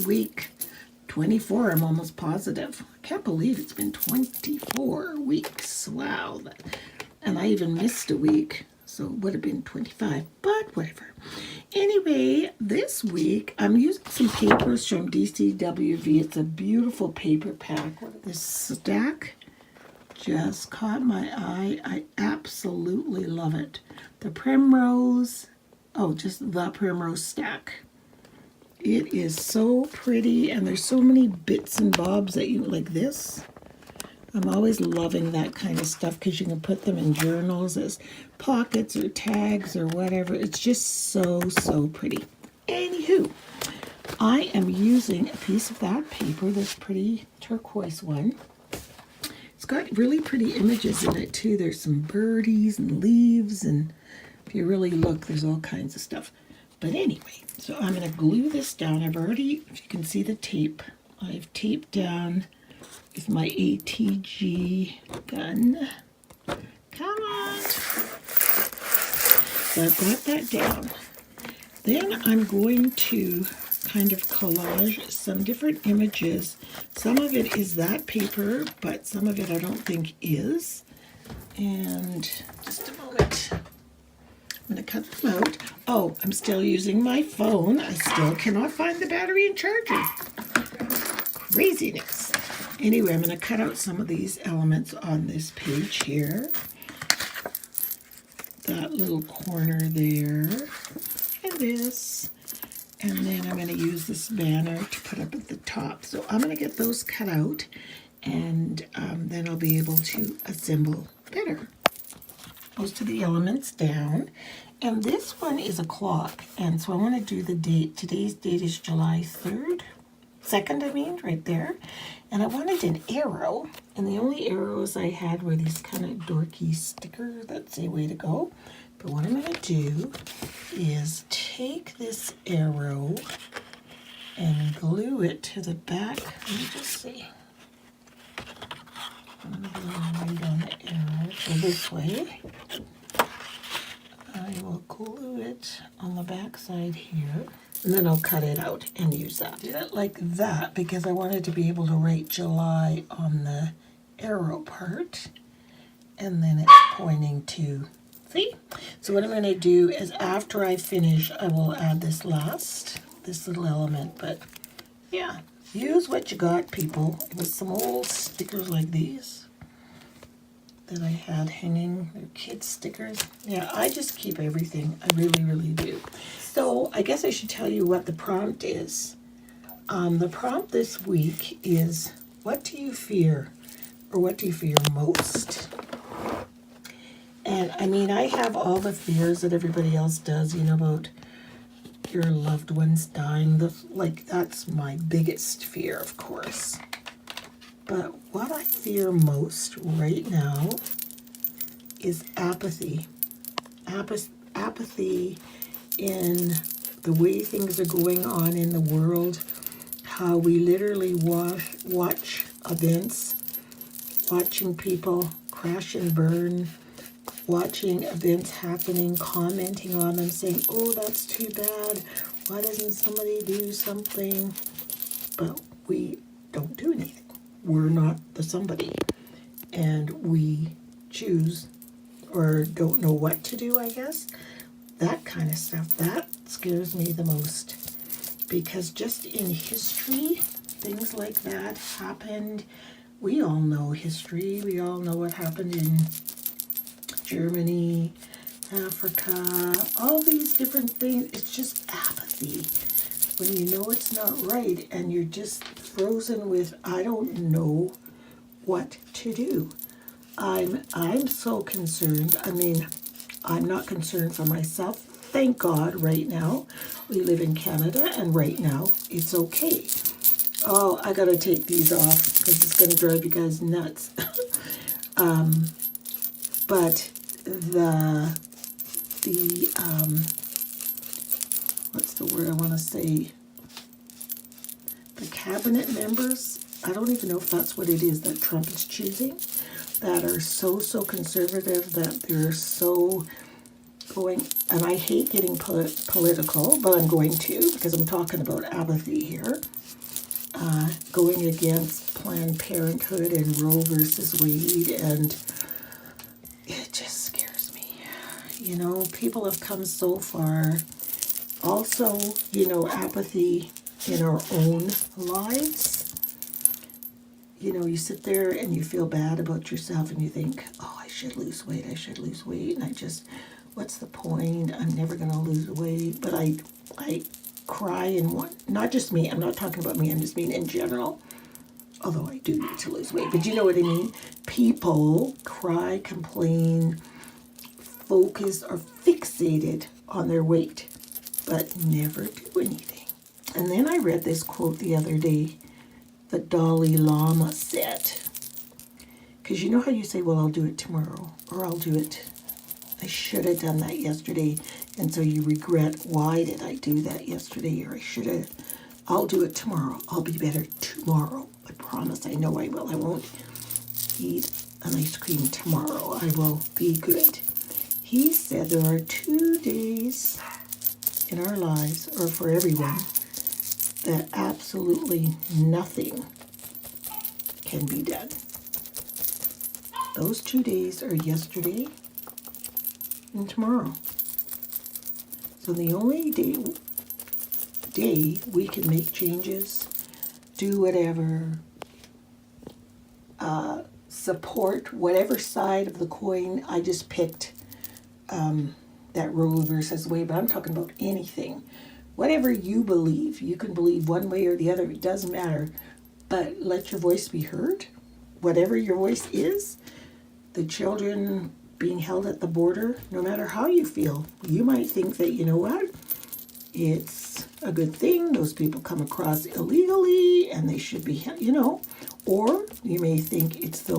week 24, I'm almost positive. I can't believe it's been 24 weeks. Wow. And I even missed a week, so it would have been 25, but whatever. Anyway, this week I'm using some papers from DCWV. It's a beautiful paper pack. This stack just caught my eye. I absolutely love it. The Primrose, just the Primrose stack. It is so pretty, and there's so many bits and bobs that you like this. I'm always loving that kind of stuff because you can put them in journals as pockets or tags or whatever. It's just so pretty. Anywho, I am using a piece of that paper, this pretty turquoise one. It's got really pretty images in it too. There's some birdies and leaves, and if you really look, there's all kinds of stuff. But anyway, so I'm going to glue this down. I've already, if you can see the tape, I've taped down with my ATG gun. Come on. So I've got that down. Then I'm going to kind of collage some different images. Some of it is that paper, but some of it I don't think is. And just a moment. I'm going to cut them out. Oh, I'm still using my phone. I still cannot find the battery and charger. Craziness. Anyway, I'm going to cut out some of these elements on this page here. That little corner there. And this. And then I'm going to use this banner to put up at the top. So I'm going to get those cut out, and then I'll be able to assemble better. Most of the elements down. And this one is a clock, and so I want to do the date. Today's date is July 3rd, 2nd, I mean, right there. And I wanted an arrow, and the only arrows I had were these kind of dorky stickers. That's a way to go. But what I'm going to do is take this arrow and glue it to the back. Let me just see. I'm going to go right on the arrow. So this way, I will glue it on the back side here. And then I'll cut it out and use that. I did it like that because I wanted to be able to write July on the arrow part. And then it's pointing to, see? So what I'm going to do is after I finish, I will add this little element. But yeah, use what you got, people. With some old stickers like these that I had hanging, they're kids stickers. Yeah, I just keep everything. I really do. So I guess I should tell you what the prompt is. The prompt this week is, what do you fear? Or what do you fear most? And I mean, I have all the fears that everybody else does, you know, about your loved ones dying. That's my biggest fear, of course. But what I fear most right now is apathy. Apathy in the way things are going on in the world, how we literally watch events, watching people crash and burn, watching events happening, commenting on them, saying, oh, that's too bad. Why doesn't somebody do something? But we don't do anything. We're not the somebody. And we choose or don't know what to do, I guess. That kind of stuff, that scares me the most. Because just in history, things like that happened. We all know history. We all know what happened in Germany, Africa, all these different things. It's just apathy. When you know it's not right and you're just frozen with, I don't know what to do. I'm so concerned. I mean, I'm not concerned for myself. Thank God right now we live in Canada, and right now it's okay. Oh, I gotta take these off because it's gonna drive you guys nuts. But what's the word I want to say? The cabinet members, I don't even know if that's what it is that Trump is choosing, that are so conservative, that they're so going, and I hate getting political, but I'm going to because I'm talking about apathy here. Going against Planned Parenthood and Roe versus Wade, and it just scares me. You know, people have come so far. Also, you know, apathy in our own lives. You know, you sit there and you feel bad about yourself and you think, oh, I should lose weight, I should lose weight. And what's the point? I'm never going to lose weight. But I cry and want, not just me, I'm not talking about me, I'm just mean in general. Although I do need to lose weight, but you know what I mean? People cry, complain, focus, are fixated on their weight, but never do anything. And then I read this quote the other day that Dalai Lama said. Because you know how you say, well, I'll do it tomorrow, or I'll do it, I should have done that yesterday, and so you regret, why did I do that yesterday, or I'll do it tomorrow, I'll be better tomorrow. I promise, I know I will. I won't eat an ice cream tomorrow. I will be good. He said there are 2 days in our lives, or for everyone, that absolutely nothing can be done. Those 2 days are yesterday and tomorrow. So the only day we can make changes, do whatever, support whatever side of the coin. I just picked that Roe versus Wade, but I'm talking about anything. Whatever you believe, you can believe one way or the other, it doesn't matter. But let your voice be heard, whatever your voice is. The children being held at the border, no matter how you feel, you might think that, you know what, it's a good thing, those people come across illegally and they should be, you know, or you may think it's the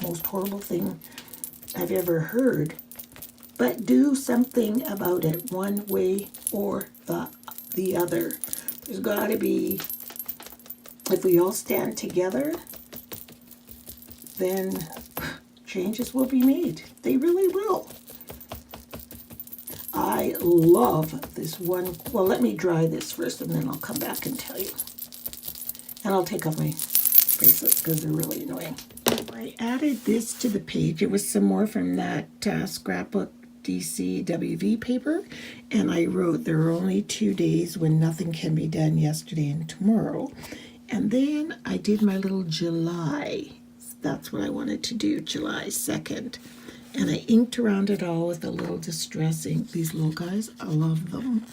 most horrible thing I've ever heard, but do something about it one way or the other. There's got to be, if we all stand together, then changes will be made. They really will. I love this one. Well, let me dry this first and then I'll come back and tell you. And I'll take off my bracelets because they're really annoying. I added this to the page. It was some more from that scrapbook DCWV paper. And I wrote, there are only 2 days when nothing can be done, yesterday and tomorrow. And then I did my little July. That's what I wanted to do, July 2nd. And I inked around it all with a little distress ink. These little guys, I love them.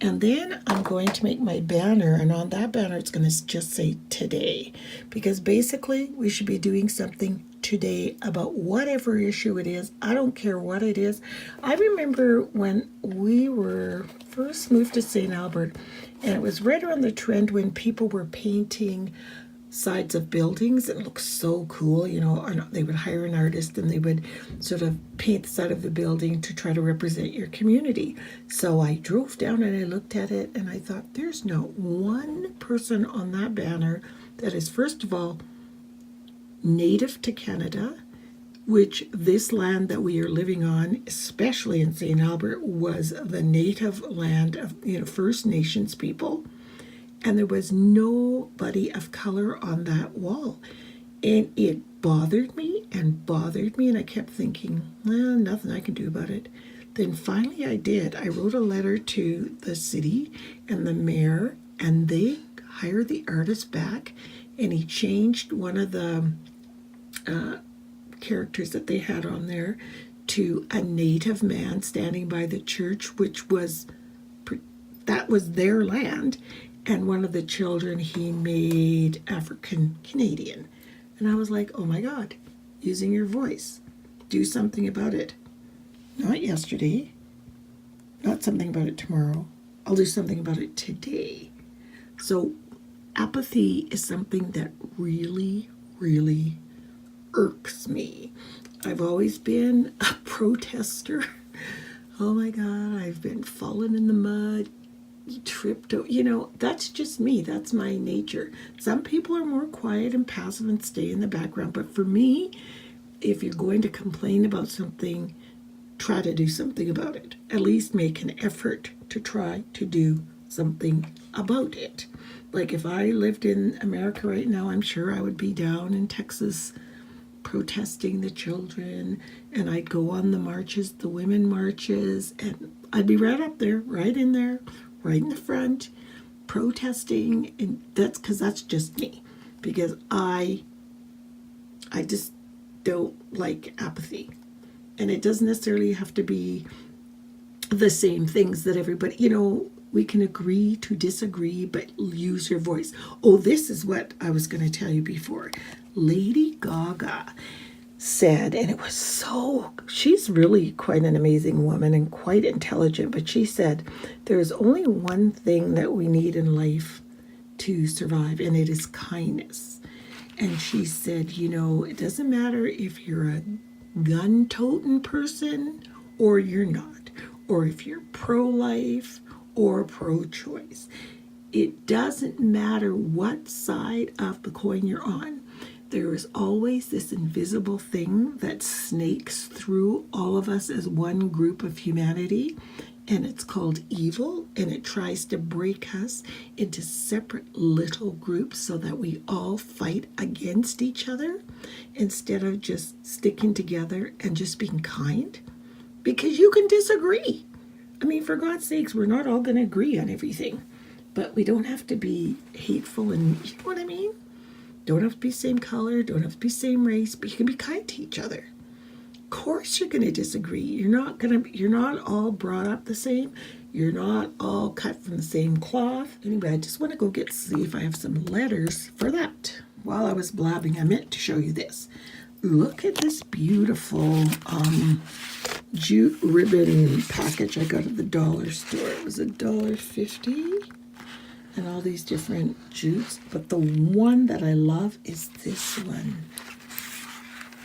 And then I'm going to make my banner, and on that banner it's going to just say today. Because basically we should be doing something today about whatever issue it is. I don't care what it is. I remember when we were first moved to St. Albert, and it was right around the trend when people were painting sides of buildings. It looks so cool, you know, or they would hire an artist and they would sort of paint the side of the building to try to represent your community. So I drove down and I looked at it and I thought, there's no one person on that banner that is, first of all, native to Canada, which this land that we are living on, especially in St. Albert, was the native land of, you know, First Nations people. And there was nobody of color on that wall. And it bothered me and bothered me. And I kept thinking, well, nothing I can do about it. Then finally I did. I wrote a letter to the city and the mayor, and they hired the artist back. And he changed one of the characters that they had on there to a native man standing by the church, which was, that was their land. And one of the children he made African Canadian. And I was like, oh my God, using your voice. Do something about it. Not yesterday. Not something about it tomorrow. I'll do something about it today. So apathy is something that really, really irks me. I've always been a protester. Oh my God, I've been falling in the mud, tripped, you know, that's just me. That's my nature. Some people are more quiet and passive and stay in the background. But for me, if you're going to complain about something, try to do something about it. At least make an effort to try to do something about it. Like if I lived in America right now, I'm sure I would be down in Texas protesting the children, and I'd go on the marches, the women marches, and I'd be right up there, right in there, right in the front, protesting. And that's because that's just me, because I just don't like apathy. And it doesn't necessarily have to be the same things that everybody, we can agree to disagree, but use your voice. Oh, this is what I was going to tell you before. Lady Gaga said, and it was she's really quite an amazing woman and quite intelligent, but she said, there's only one thing that we need in life to survive, and it is kindness. And she said, it doesn't matter if you're a gun-toting person or you're not, or if you're pro-life or pro-choice. It doesn't matter what side of the coin you're on. There is always this invisible thing that snakes through all of us as one group of humanity, and it's called evil, and it tries to break us into separate little groups so that we all fight against each other instead of just sticking together and just being kind. Because you can disagree. I mean, for God's sakes, we're not all going to agree on everything, but we don't have to be hateful, and you know what I mean? Don't have to be same color, don't have to be same race, but you can be kind to each other. Of course you're going to disagree. You're not all brought up the same. You're not all cut from the same cloth. Anyway, I just want to go see if I have some letters for that. While I was blabbing, I meant to show you this. Look at this beautiful jute ribbon package I got at the dollar store. It was $1.50. And all these different jutes, but the one that I love is this one.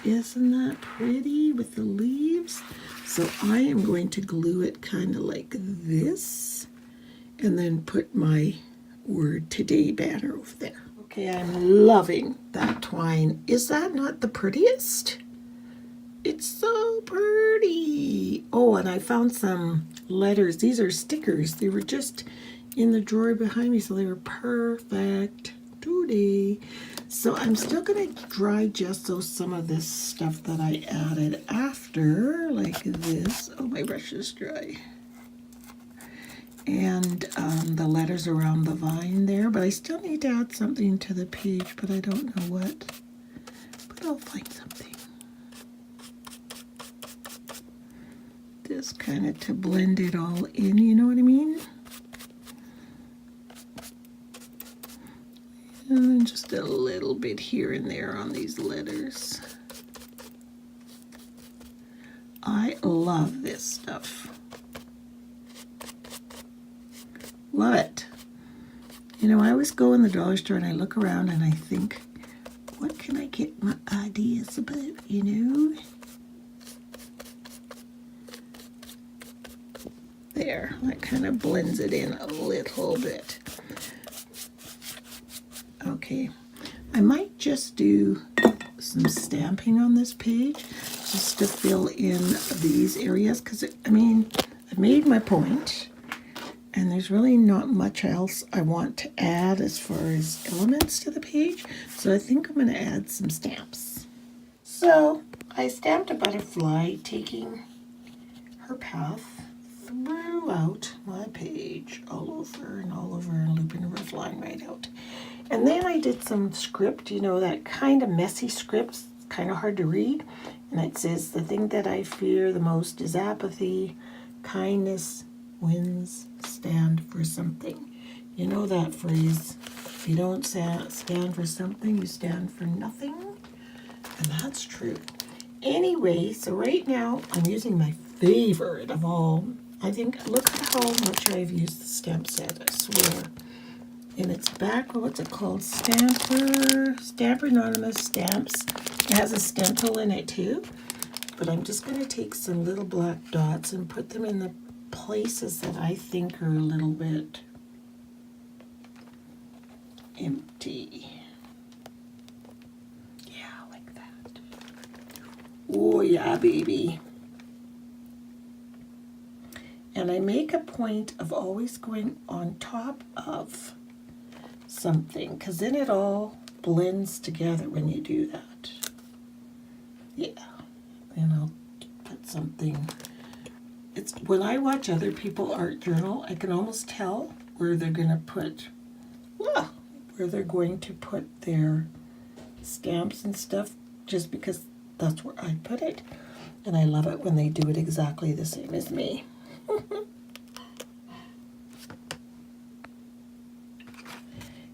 Isn't that pretty with the leaves? So I am going to glue it kind of like this, and then put my Word Today banner over there. Okay, I'm loving that twine. Is that not the prettiest? It's so pretty. Oh, and I found some letters. These are stickers. They were just in the drawer behind me, so they were perfect today. So I'm still going to dry gesso some of this stuff that I added after, like this. Oh, my brush is dry. And the letters around the vine there, but I still need to add something to the page, but I don't know what. But I'll find something. Just kind of to blend it all in, you know what I mean? And then just a little bit here and there on these letters. I love this stuff. Love it. I always go in the dollar store and I look around and I think, what can I get my ideas about, There, that kind of blends it in a little bit. Okay, I might just do some stamping on this page just to fill in these areas, because I've made my point and there's really not much else I want to add as far as elements to the page, so I think I'm going to add some stamps. So I stamped a butterfly taking her path throughout my page, all over and looping a rough line right out. And then I did some script, that kind of messy script, kind of hard to read. And it says, the thing that I fear the most is apathy. Kindness wins, stand for something. You know that phrase, if you don't stand for something, you stand for nothing. And that's true. Anyway, so right now I'm using my favorite of all. I think, look at how much I've used the stamp set, I swear. And it's back, what's it called? Stamper Anonymous Stamps. It has a stencil in it too. But I'm just going to take some little black dots and put them in the places that I think are a little bit empty. Yeah, like that. Oh yeah, baby. I make a point of always going on top of something, because then it all blends together when you do that. Yeah, and I'll put something. It's when I watch other people art journal, I can almost tell where they're going to put, where they're going to put their stamps and stuff, just because that's where I put it. And I love it when they do it exactly the same as me.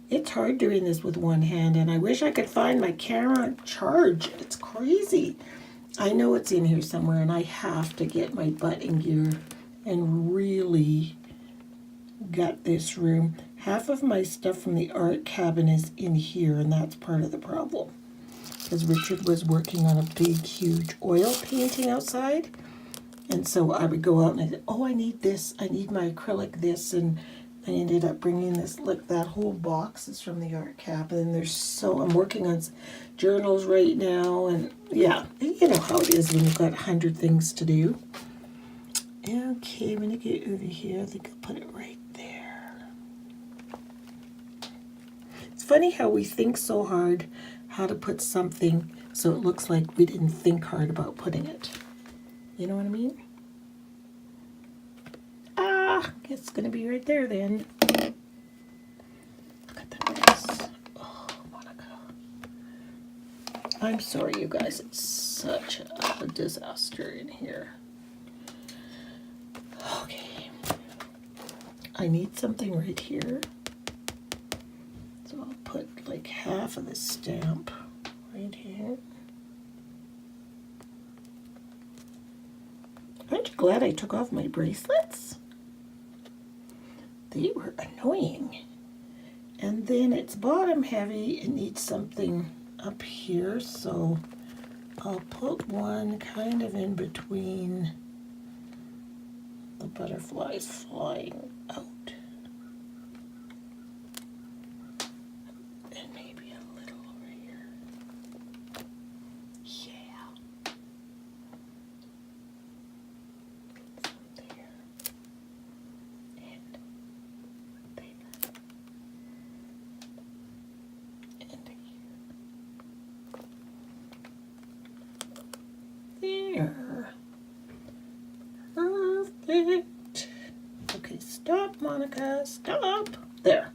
It's hard doing this with one hand, and I wish I could find my camera charge. It's crazy. I know it's in here somewhere, and I have to get my butt in gear and really gut this room. Half of my stuff from the art cabin is in here, and that's part of the problem. Because Richard was working on a big, huge oil painting outside. And so I would go out and I said, oh, I need this. I need my acrylic this. And I ended up bringing this, look, that whole box is from the art cabin. And I'm working on journals right now. And yeah, you know how it is when you've got 100 things to do. Okay, I'm going to get over here. I think I'll put it right there. It's funny how we think so hard how to put something so it looks like we didn't think hard about putting it. You know what I mean? It's going to be right there then. Look at the mess. Oh, Monica. I'm sorry, you guys. It's such a disaster in here. Okay. I need something right here. So I'll put like half of the stamp right here. Aren't you glad I took off my bracelets? They were annoying. And then it's bottom heavy. It needs something up here, so I'll put one kind of in between the butterflies flying out. And maybe a little over here. Yeah. Some there. And there. And here. There. Perfect. Okay, stop, Monica, stop. There.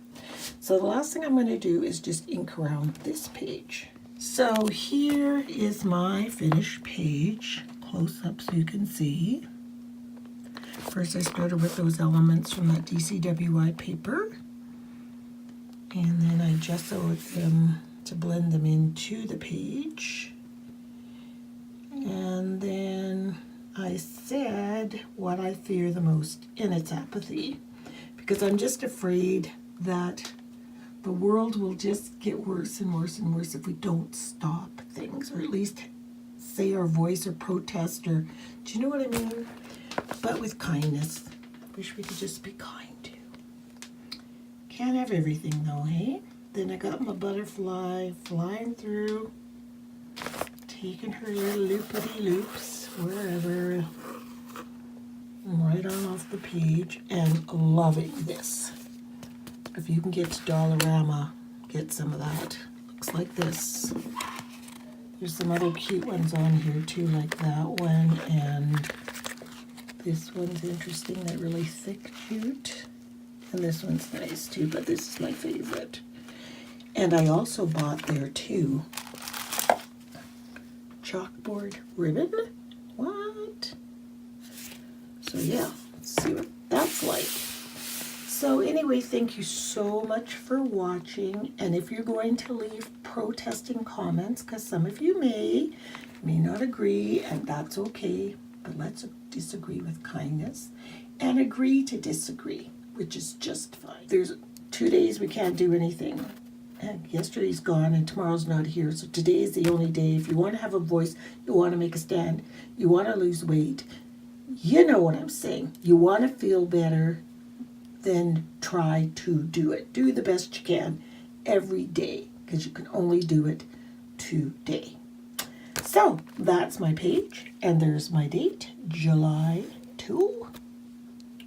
So the last thing I'm going to do is just ink around this page. So here is my finished page, close up so you can see. First I started with those elements from that DCWI paper. And then I gessoed them to blend them into the page. And then I said what I fear the most, and it's apathy. Because I'm just afraid that the world will just get worse and worse and worse if we don't stop things, or at least say our voice or protest, or, do you know what I mean? But with kindness. Wish we could just be kind too. Can't have everything though, hey? Then I got my butterfly flying through, taking her little loopity-loops wherever, right on off the page, and loving this. If you can get to Dollarama, get some of that. Looks like this. There's some other cute ones on here too, like that one, and this one's interesting, that really thick jute. And this one's nice too, but this is my favorite. And I also bought there too chalkboard ribbon. What? So yeah, let's see what that's like. So anyway, thank you so much for watching. And if you're going to leave protesting comments, because some of you may not agree, and that's okay, but let's disagree with kindness and agree to disagree, which is just fine. There's 2 days we can't do anything. And yesterday's gone and tomorrow's not here. So today is the only day. If you want to have a voice, you want to make a stand, you want to lose weight, you know what I'm saying. You want to feel better, then try to do it. Do the best you can every day, because you can only do it today. So that's my page, and there's my date, July 2.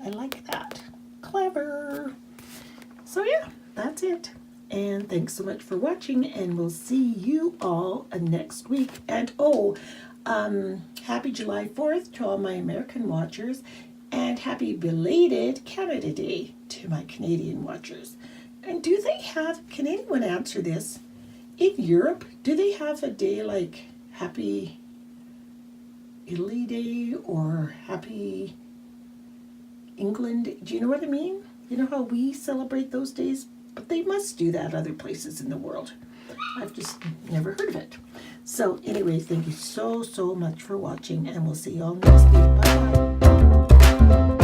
I like that. Clever. So yeah, that's it. And thanks so much for watching, and we'll see you all next week. And happy July 4th to all my American watchers, and happy belated Canada Day to my Canadian watchers. And do they have, can anyone answer this? In Europe, do they have a day like Happy Italy Day or Happy England? Do you know what I mean? You know how we celebrate those days? But they must do that other places in the world. I've just never heard of it. So anyway, thank you so much for watching, and we'll see you all next week. Bye.